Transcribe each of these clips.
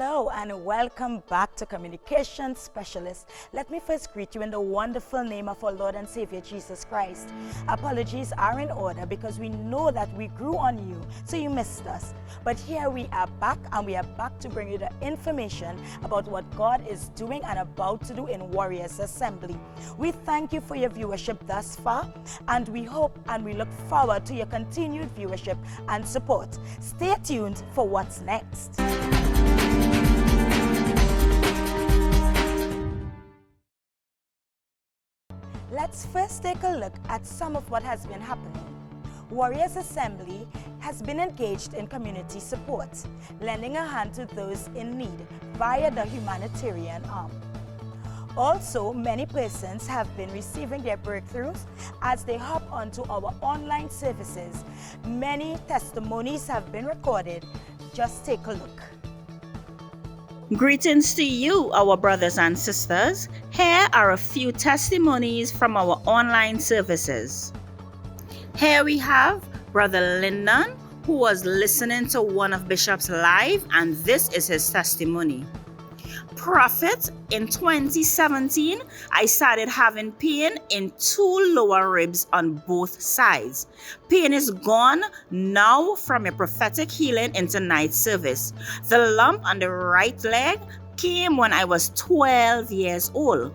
Hello and welcome back to Communication Specialist. Let me first greet you in the wonderful name of our Lord and Savior Jesus Christ. Apologies are in order because we know that we grew on you, so you missed us. But here we are back, and we are back to bring you the information about what God is doing and about to do in Warriors Assembly. We thank you for your viewership thus far, and we hope and we look forward to your continued viewership and support. Stay tuned for what's next. Let's first take a look at some of what has been happening. Warriors Assembly has been engaged in community support, lending a hand to those in need via the humanitarian arm. Also, many persons have been receiving their breakthroughs as they hop onto our online services. Many testimonies have been recorded. Just take a look. Greetings to you, our brothers and sisters. Here are a few testimonies from our online services. Here we have Brother Lyndon, who was listening to one of Bishop's live, and this is his testimony. Prophet, in 2017, I started having pain in 2 lower ribs on both sides. Pain is gone now from a prophetic healing into night service. The lump on the right leg came when I was 12 years old.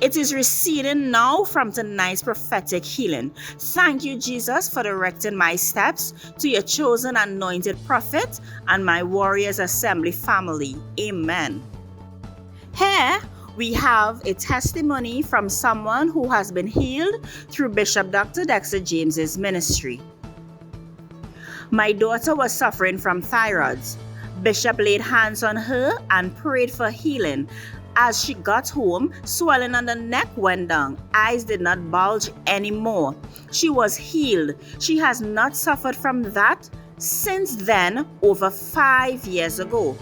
It is receding now from tonight's prophetic healing. Thank you, Jesus, for directing my steps to your chosen anointed prophet and my Warriors Assembly family. Amen. Here we have a testimony from someone who has been healed through Bishop Dr. Dexter James's ministry. My daughter was suffering from thyroids. Bishop laid hands on her and prayed for healing. As she got home, swelling on the neck went down. Eyes did not bulge anymore. She was healed. She has not suffered from that since then, over 5 years ago.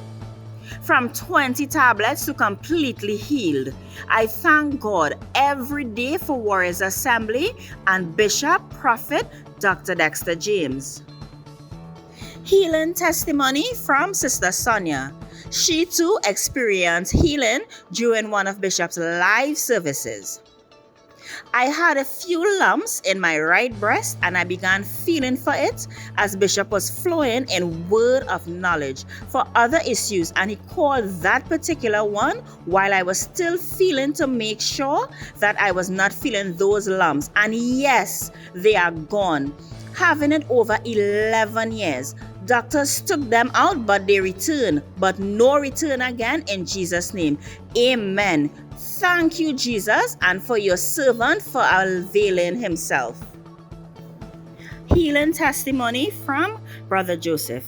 From 20 tablets to completely healed. I thank God every day for Warriors Assembly and Bishop Prophet Dr. Dexter James. Healing testimony from Sister Sonia. She too experienced healing during one of Bishop's live services. I had a few lumps in my right breast, and I began feeling for it as Bishop was flowing in word of knowledge for other issues, and he called that particular one while I was still feeling to make sure that I was not feeling those lumps. And yes, they are gone. Having it over 11 years. Doctors took them out, but they returned. But no return again in Jesus' name. Amen. Thank you, Jesus, and for your servant for availing himself. Healing testimony from Brother Joseph.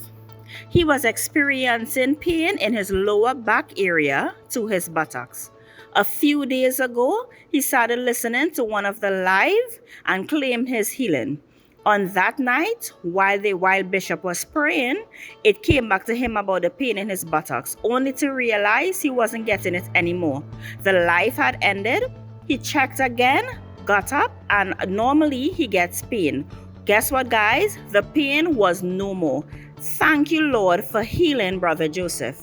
He was experiencing pain in his lower back area to his buttocks. A few days ago, he started listening to one of the live and claimed his healing. On that night, while Bishop was praying, it came back to him about the pain in his buttocks, only to realize he wasn't getting it anymore. The life had ended. He checked again, got up, and normally he gets pain. Guess what, guys? The pain was no more. Thank you, Lord, for healing Brother Joseph.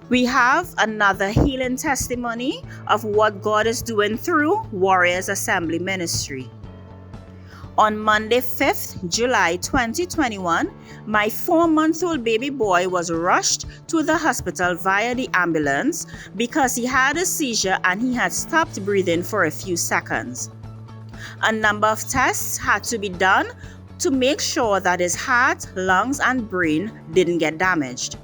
We have another healing testimony of what God is doing through Warriors Assembly Ministry. On Monday, 5th July 2021, my 4-month-old baby boy was rushed to the hospital via the ambulance because he had a seizure and he had stopped breathing for a few seconds. A number of tests had to be done to make sure that his heart, lungs, and brain didn't get damaged.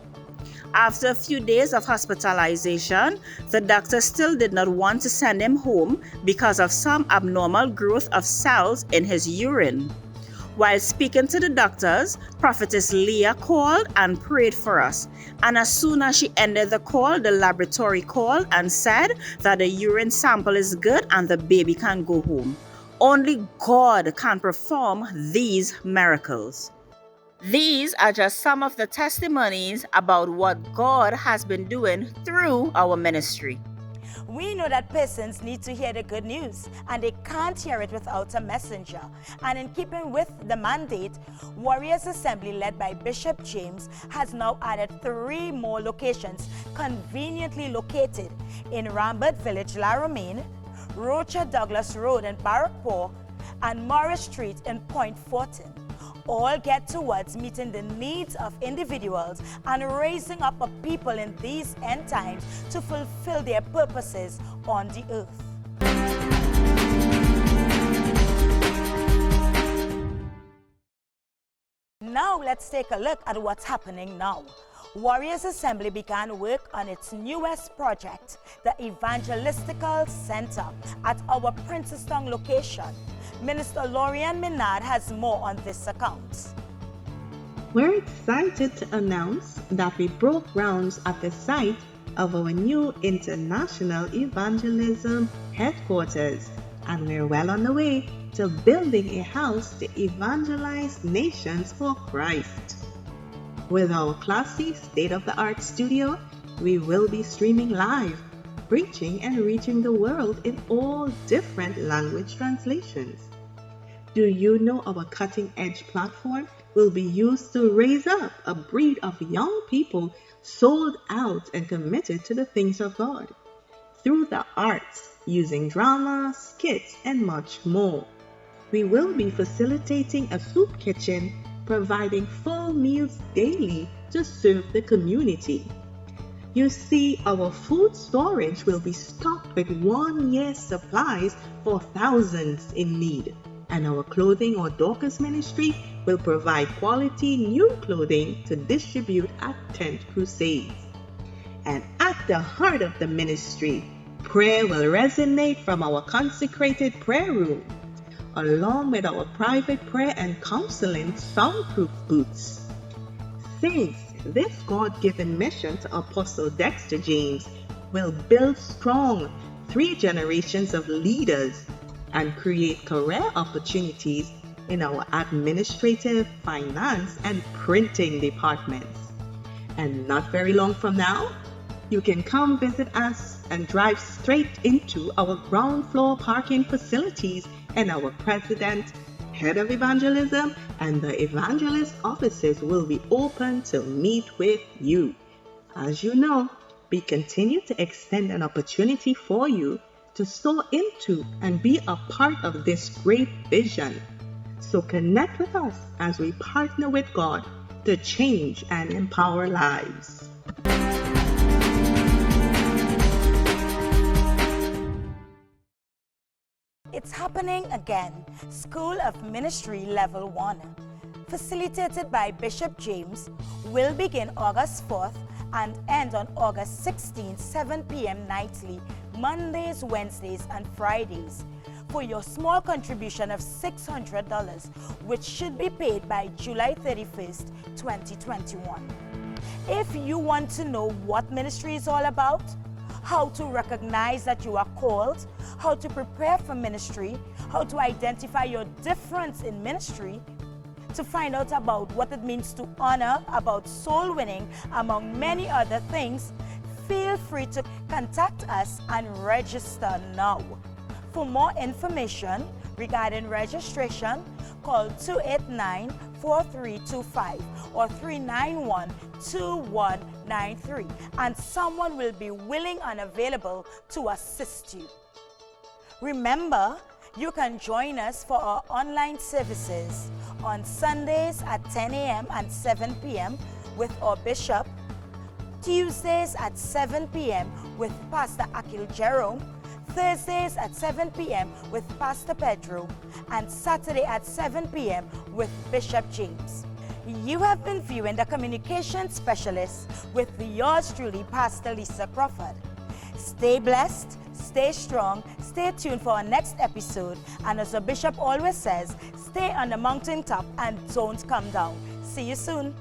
After a few days of hospitalization, the doctor still did not want to send him home because of some abnormal growth of cells in his urine. While speaking to the doctors, Prophetess Leah called and prayed for us. And as soon as she ended the call, the laboratory called and said that the urine sample is good and the baby can go home. Only God can perform these miracles. These are just some of the testimonies about what God has been doing through our ministry. We know that persons need to hear the good news, and they can't hear it without a messenger. And in keeping with the mandate, Warriors Assembly, led by Bishop James, has now added 3 more locations conveniently located in Rambert Village, Laramine, Rocher Douglas Road in Barrackpore, and Morris Street in Point Fortin, all get towards meeting the needs of individuals and raising up a people in these end times to fulfill their purposes on the earth. Now let's take a look at what's happening now. Warriors Assembly began work on its newest project, the Evangelistical Center, at our Princestown location. Minister Lorian Minard has more on this account. We're excited to announce that we broke grounds at the site of our new international evangelism headquarters, and we're well on the way to building a house to evangelize nations for Christ. With our classy state-of-the-art studio, we will be streaming live, preaching and reaching the world in all different language translations. Do you know our cutting-edge platform will be used to raise up a breed of young people sold out and committed to the things of God through the arts, using drama, skits, and much more. We will be facilitating a soup kitchen, providing full meals daily to serve the community. You see, our food storage will be stocked with 1 year's supplies for thousands in need. And our clothing or Dorcas ministry will provide quality new clothing to distribute at tent crusades. And at the heart of the ministry, prayer will resonate from our consecrated prayer room, along with our private prayer and counseling soundproof booths. Since this God-given mission to Apostle Dexter James will build strong 3 generations of leaders and create career opportunities in our administrative, finance, and printing departments. And not very long from now, you can come visit us and drive straight into our ground floor parking facilities, and our president, head of evangelism, and the evangelist offices will be open to meet with you. As you know, we continue to extend an opportunity for you to sow into and be a part of this great vision. So connect with us as we partner with God to change and empower lives. It's happening again. School of Ministry Level 1, facilitated by Bishop James, will begin August 4th and end on August 16th, 7 p.m. nightly, Mondays, Wednesdays, and Fridays, for your small contribution of $600, which should be paid by July 31st, 2021. If you want to know what ministry is all about, how to recognize that you are called, how to prepare for ministry, how to identify your difference in ministry, to find out about what it means to honor, about soul winning, among many other things, feel free to contact us and register now. For more information regarding registration, call 289-4325 or 391-2193, and someone will be willing and available to assist you. Remember, you can join us for our online services on Sundays at 10 a.m. and 7 p.m. with our bishop, Tuesdays at 7 p.m. with Pastor Akil Jerome, Thursdays at 7 p.m. with Pastor Pedro, and Saturday at 7 p.m. with Bishop James. You have been viewing The Communication Specialist with yours truly, Pastor Lisa Crawford. Stay blessed, stay strong, stay tuned for our next episode, and as the Bishop always says, stay on the mountaintop and don't come down. See you soon.